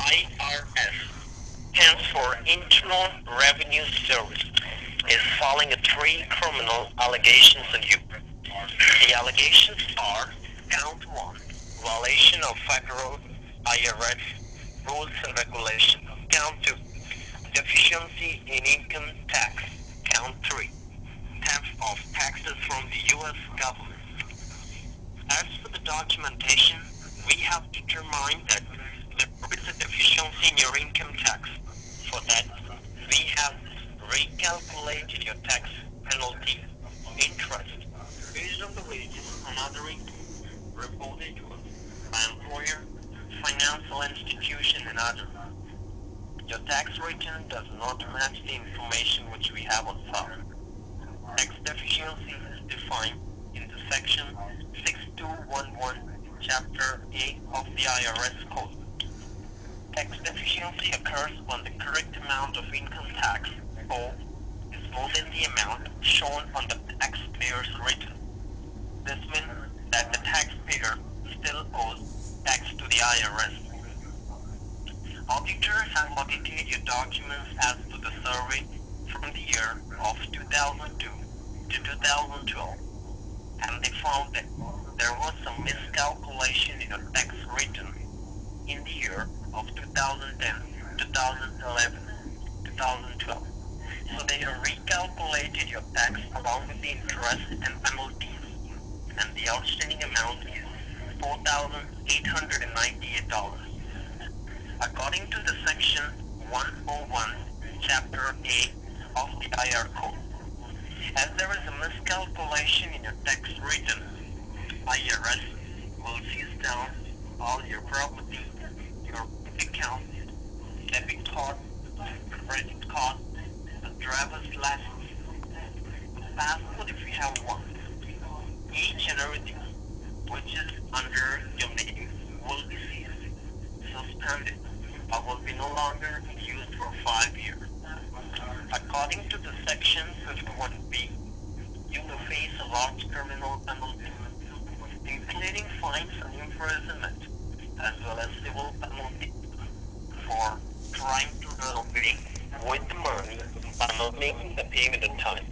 IRS stands for Internal Revenue Service, is filing three criminal allegations on you. The allegations are: count 1, violation of federal IRS rules and regulations; count 2, deficiency in income tax; count 3, theft of taxes from the U.S. government. As for the documentation, we have determined that there is a deficiency in your income tax. For that, we have recalculated your tax penalty interest based on the wages and other income reported to us by employer, financial institution, and other. Your tax return does not match the information which we have on file. Tax deficiency is defined in the section 6211, Chapter 8 of the IRS Code. Tax deficiency occurs when the correct amount of income tax owed is more than the amount shown on the taxpayer's return. This means that the taxpayer still owes tax to the IRS. Auditors have audited your documents as to the survey from the year of 2002 to 2012, and they found that there was some miscalculation in your tax return in the year of 2010, 2011, 2012. So they have recalculated your tax along with the interest and penalties, and the outstanding amount is $4,898. According to the section 101, Chapter 8 of the IR Code, as there is a miscalculation in your tax return, IRS will seize down all your property, your bank account, debit card, credit card, the driver's license, the passport if you have one. Each and everything which is under your name will be seized, suspended, or will be no longer used for 5 years. According to the section 51B, you will face a large criminal penalty, including fines and imprisonment, as well as civil penalty for trying to run away with the money by not making the payment on time.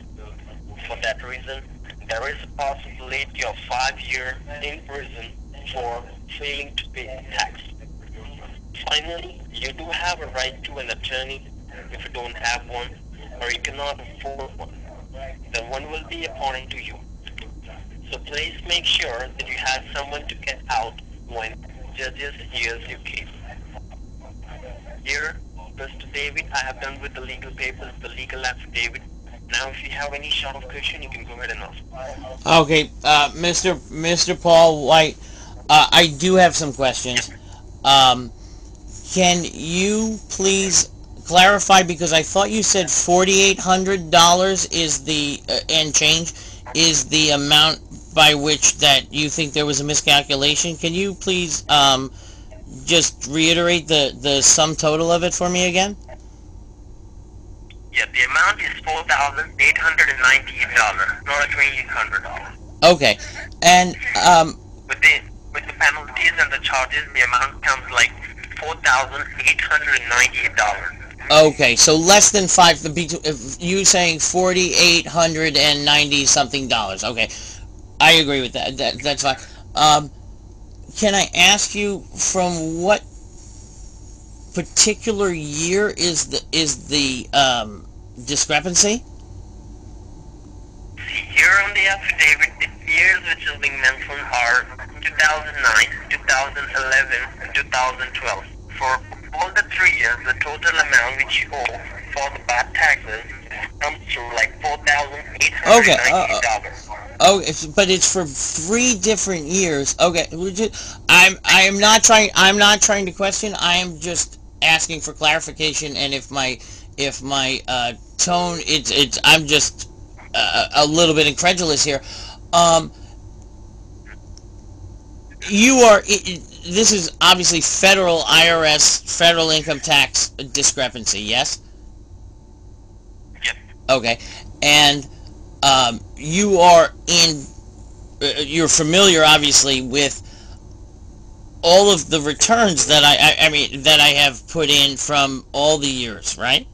For that reason, there is a possibility of 5 years in prison for failing to pay tax. Finally, you do have a right to an attorney if you don't have one, or you cannot afford one. Then one will be appointed to you. So please make sure that you have someone to get out when judges hears your case. Dear Mr. David, I have done with the legal papers, the legal affidavit. Now if you have any sort of question, you can go ahead and ask. Okay, Mr. Paul White, I do have some questions. Um, can you please clarify, because I thought you said $4,800 is the and change is the amount by which that you think there was a miscalculation. Can you please just reiterate the sum total of it for me again? Yeah, the amount is $4,898, not $2,800. Okay, and With the penalties and the charges, the amount comes like $4,898. okay, so less than five. If you saying $4,890 something dollars. Okay, I agree with that. That's fine. Can I ask you from what particular year is the discrepancy? Here on the affidavit, the years which is being mentioned are 2009, 2011, and 2012. For all the 3 years, the total amount which you owe for the bad taxes comes to like $4,898. Oh, but it's for 3 different years. Okay, I'm not trying to question. I am just asking for clarification. And if my tone, I'm just a little bit incredulous here. This is obviously federal IRS, federal income tax discrepancy. Yes. Yep. Okay, and you're familiar, obviously, with all of the returns that I mean that I have put in from all the years, right?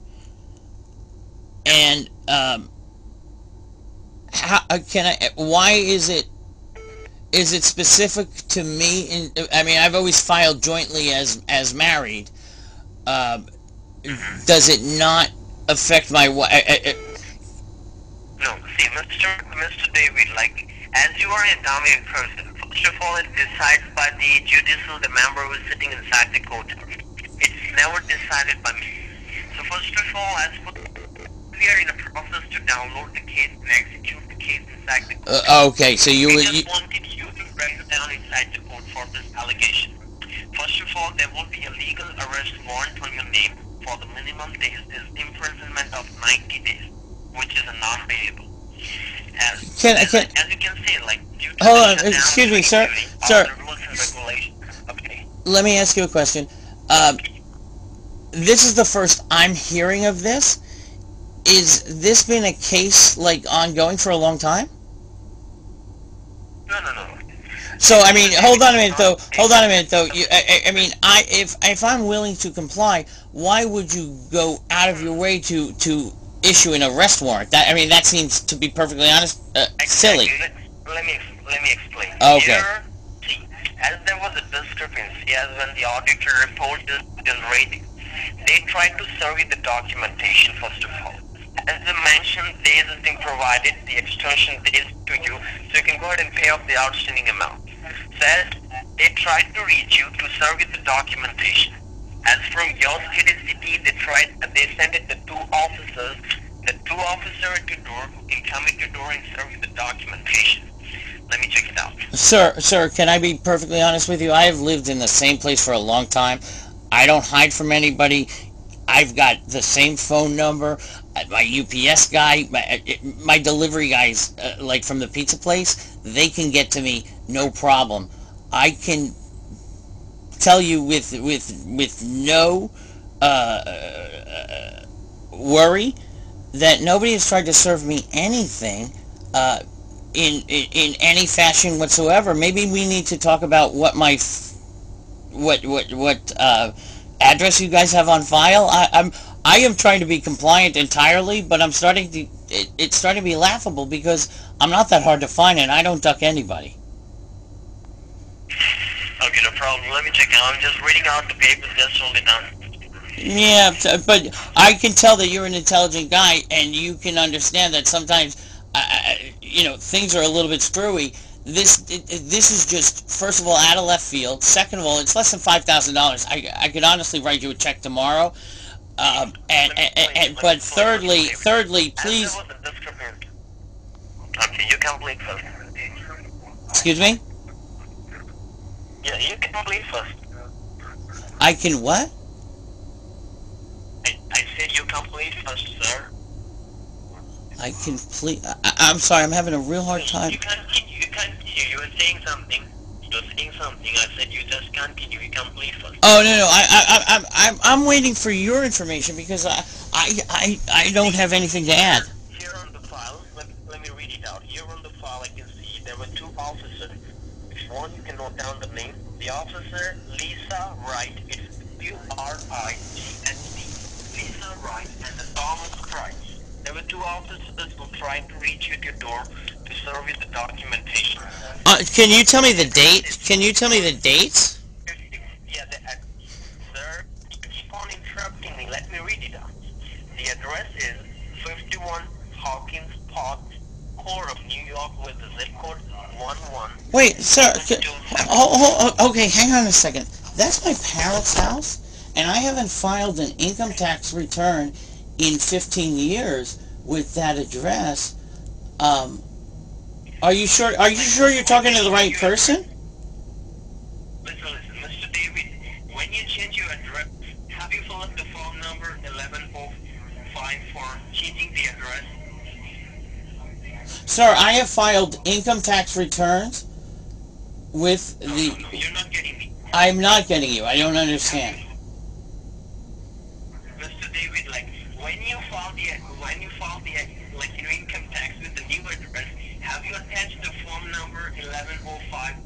And how can I? Why is it? Is it specific to me? I mean, I've always filed jointly as married. Um, does it not affect my wife? No, see, Mr. David, like, as you are a dummy person, first of all, it decides by the judicial, the member who is sitting inside the court. It's never decided by me. So first of all, as for we are in a process to download the case and execute the case inside the court. Okay, so We just wanted you to write it down inside the court for this allegation. First of all, there will be a legal arrest warrant on your name for the minimum days is imprisonment of 90 days, which is a non-bailable. As you can see, like, due to hold the on, excuse me, sir. the rules and regulations. Okay. Let me ask you a question. This is the first I'm hearing of this. Is this been a case like ongoing for a long time? No. So I mean, hold on a minute though. I mean, if I'm willing to comply, why would you go out of your way to issue an arrest warrant? That seems, to be perfectly honest, silly. Let me explain. Okay. Here, see, as there was a discrepancy, as when the auditor report is generated, they tried to survey the documentation first of all. As I mentioned, days has been provided, the extension days to you, so you can go ahead and pay off the outstanding amount. So as they tried to reach you to survey the documentation, as from your city, they sent it to two officers. The two officers at your door who can come at your door and survey the documentation. Let me check it out. Sir, can I be perfectly honest with you? I have lived in the same place for a long time. I don't hide from anybody. I've got the same phone number. My UPS guy, my delivery guys, like from the pizza place, they can get to me no problem. I can tell you with no worry that nobody has tried to serve me anything in any fashion whatsoever. Maybe we need to talk about what my address you guys have on file. I am trying to be compliant entirely, but it's starting to be laughable because I'm not that hard to find and I don't duck anybody. Okay, no problem. Let me check it out. I'm just reading out the papers. Just hold it down. Yeah, but I can tell that you're an intelligent guy and you can understand that sometimes, things are a little bit screwy. This is just, first of all, out of left field. Second of all, it's less than $5,000. I could honestly write you a check tomorrow. But thirdly, please. Okay, you complete first. Excuse me? Yeah, you complete first. I can what? I said you complete first, sir. I complete. I'm sorry, I'm having a real hard time. You continue. You were saying something. I said you just continue. You complete first. Oh no, I'm waiting for your information because I don't have anything to add. Here on the file, let me read it out. Here on the file, I can see there were two officers. If you want, you can note down the name. The officer, Lisa Wright. It's WRIGHT. Lisa Wright and the Thomas Price. There were two officers who tried to reach you at your door to service the documentation. Can you tell me the date? Can you tell me the dates? Yeah, sir, you keep on interrupting me. Let me read it out. The address is 51 Hawkins Park, core of New York, with the zip code 11. Wait, sir. Okay, hang on a second. That's my parents' house, and I haven't filed an income tax return in 15 years with that address. Are you sure? Are you sure you're talking to the right person? Listen, Mr. David. When you change your address, have you filled up the phone number 11054 for changing the address? Sir, I have filed income tax returns with No, you're not getting me. I'm not getting you. I don't understand. Mr. David, like when you file the income tax with the new address, have you attached the form number 1105?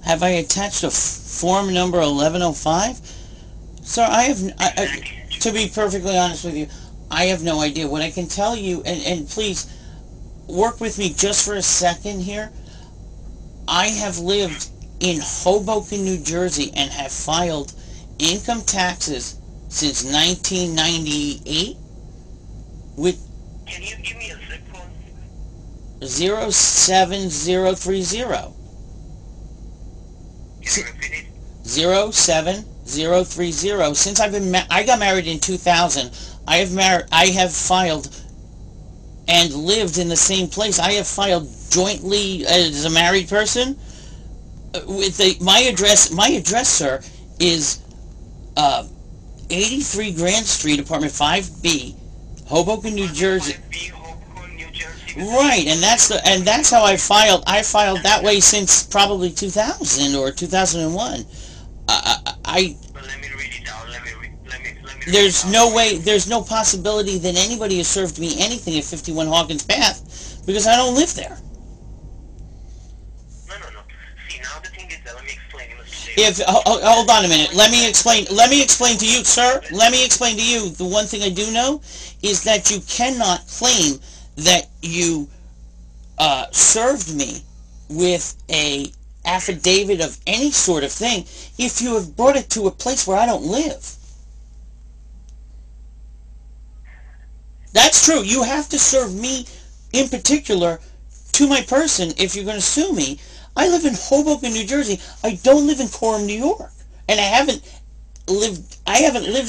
Have I attached a form number 1105? Sir, to be perfectly honest with you, I have no idea. What I can tell you, and please work with me just for a second here. I have lived in Hoboken, New Jersey, and have filed income taxes since 1998 with Can you give me a zip code? 07030. Can you repeat it? 07030. Since I got married in 2000, I have filed and lived in the same place. I have filed jointly as a married person with my address. My address, sir, is 83 Grand Street, apartment 5B, Hoboken, New Jersey. 5B, Hoboken, New Jersey. Right, and that's how I filed. I filed that way since probably 2000 or 2001. Well, let me read it out. Let me read There's it out. no way, there's no possibility that anybody has served me anything at 51 Hawkins Path because I don't live there. No. See, now the thing is that let me explain. Hold on a minute. Let me explain to you, sir. Let me explain to you. The one thing I do know is that you cannot claim that you served me with a affidavit of any sort of thing if you have brought it to a place where I don't live. That's true. You have to serve me in particular to my person if you're going to sue me. I live in Hoboken, New Jersey. I don't live in Coram, New York. And I haven't lived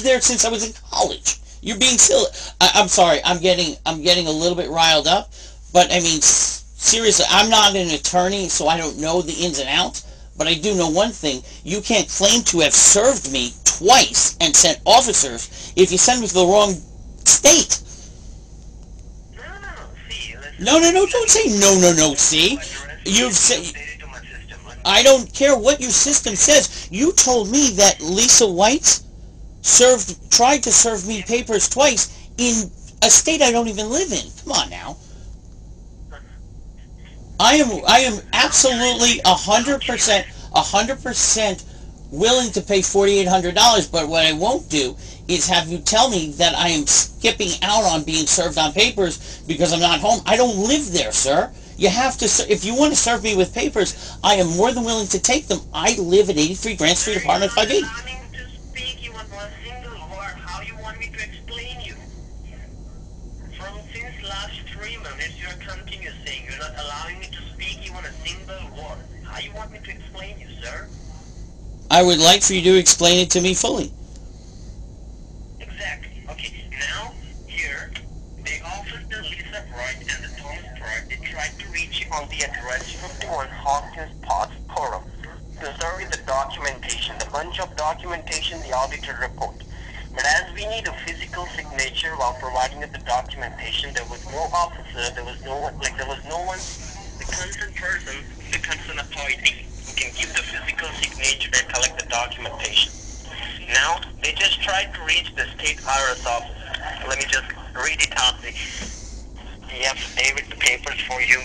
there since I was in college. You're being silly. I'm sorry. I'm getting a little bit riled up, but I mean seriously, I'm not an attorney, so I don't know the ins and outs, but I do know one thing. You can't claim to have served me twice and sent officers if you send me to the wrong state. No, don't say no, see? You've said... I don't care what your system says. You told me that Lisa White tried to serve me papers twice in a state I don't even live in. Come on now. I am absolutely 100% willing to pay $4,800, but what I won't do is have you tell me that I am skipping out on being served on papers because I'm not home. I don't live there, sir. You have to, if you want to serve me with papers, I am more than willing to take them. I live at 83 Grand Street, apartment 5B. You're not allowing to speak even one single word. How you want me to explain you? Since last 3 minutes, you're continuing saying you're not allowing me to speak even a single word. How you want me to explain you, sir? I would like for you to explain it to me fully. Exactly. Okay, now, here, the officer Lisa Wright and the Thomas Wright, they tried to reach you on the address 51 Hawkins Path, Coram, to serve you the documentation, the bunch of documentation, the auditor report. But as we need a physical signature while providing you the documentation, there was no officer, there was no one, the concerned person, the concerned authority, who can give the physical signature and collect the documentation. Now, they just tried to reach the state IRS office. Let me just read it out, the affidavit, the papers for you.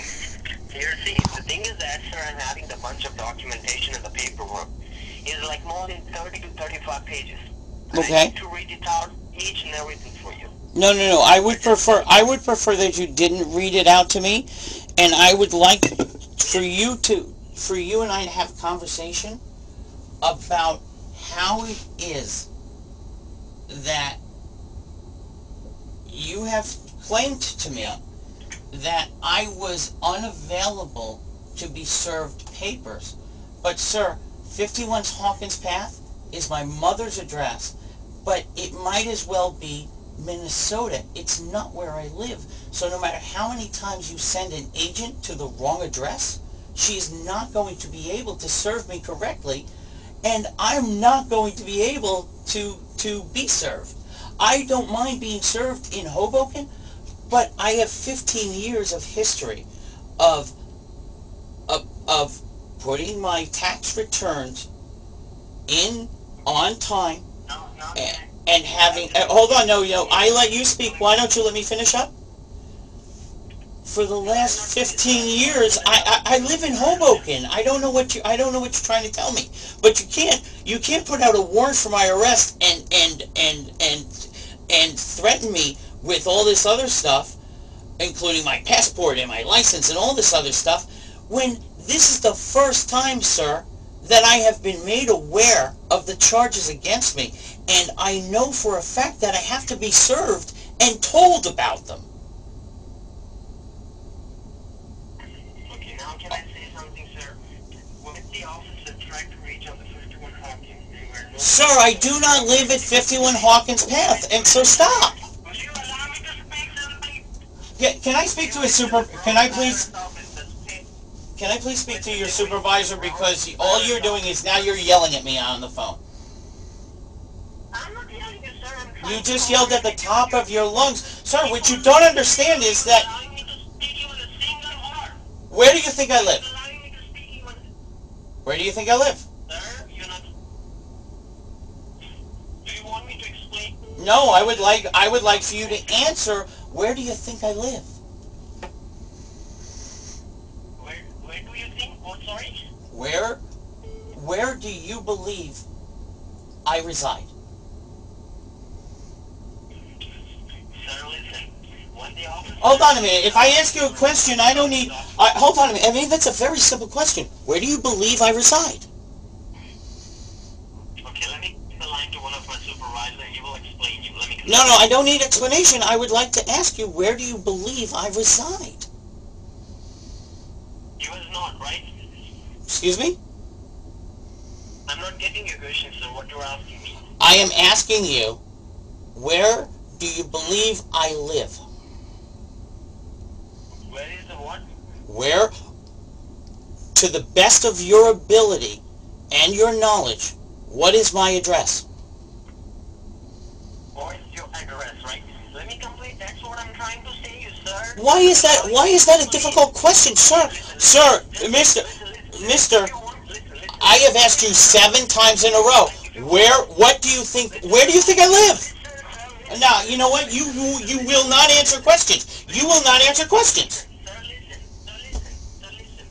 Here, see, the thing is that, sir, I'm having the bunch of documentation and the paperwork. It's like more than 30 to 35 pages. Okay. I need to read it out, each and everything for you. No. I would prefer that you didn't read it out to me, and I would like for you and I to have a conversation about how it is that you have claimed to me that I was unavailable to be served papers. But sir, 51 Hawkins Path is my mother's address, but it might as well be Minnesota. It's not where I live. So no matter how many times you send an agent to the wrong address, she is not going to be able to serve me correctly, and I'm not going to be able to be served. I don't mind being served in Hoboken, but I have 15 years of history of putting my tax returns in on time and having... hold on, no, I let you speak. Why don't you let me finish up? for the last 15 years, I live in Hoboken. I don't know what you're trying to tell me. But you can't put out a warrant from IRS and threaten me with all this other stuff, including my passport and my license and all this other stuff, when this is the first time, sir, that I have been made aware of the charges against me, and I know for a fact that I have to be served and told about them. Okay, now can I say something, sir? With the officer tried to reach on the 51 Hawkins, they were no... Sir, I do not live at 51 Hawkins Path, and so stop. Will you allow me to speak something? Can I speak to a Can I please speak to your supervisor, because all you're doing is now you're yelling at me on the phone. I'm not yelling you, sir. I'm trying You just yelled at the top of your lungs. Sir, what you don't understand is that... allowing me to speak you in a single word. Where do you think I live? Allowing me to speak you in... Where do you think I live? Sir, you're not... Do you want me to explain? No, I would like for you to answer, where do you think I live? Where do you think? What, sorry? Where do you believe I reside? Sir, listen. When the officer... Hold on a minute. If I ask you a question, I don't need... hold on a minute. I mean, that's a very simple question. Where do you believe I reside? Okay, let me give the line to one of my supervisors. He will explain you. Let me... No, I don't need explanation. I would like to ask you, where do you believe I reside? U.S. North, right? Excuse me? I'm not getting your question, sir. What you're asking me. I am asking you, where do you believe I live? Where is the what? Where, to the best of your ability and your knowledge, what is my address? What is your address, right? Let me complete. That's what I'm trying to say, you sir. Why is that a difficult question, sir? Sir, Mister, I have asked you 7 times in a row. Where do you think I live? Now, you know what? You will not answer questions. You will not answer questions. Sir, listen.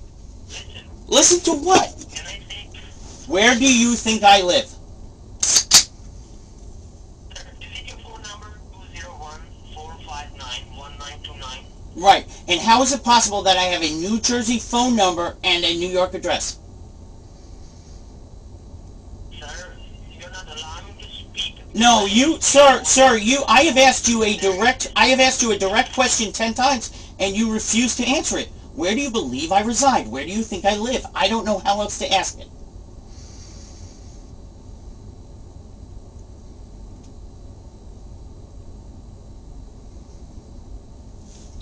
Listen to what? Can I say, Where do you think I live? sir, is it your phone number 201-459-1929? Right. And how is it possible that I have a New Jersey phone number and a New York address? Sir, you're not allowing me to speak. No, I have asked you a direct question 10 times, and you refuse to answer it. Where do you believe I reside? Where do you think I live? I don't know how else to ask it.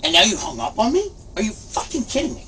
And now you hung up on me? Are you fucking kidding me?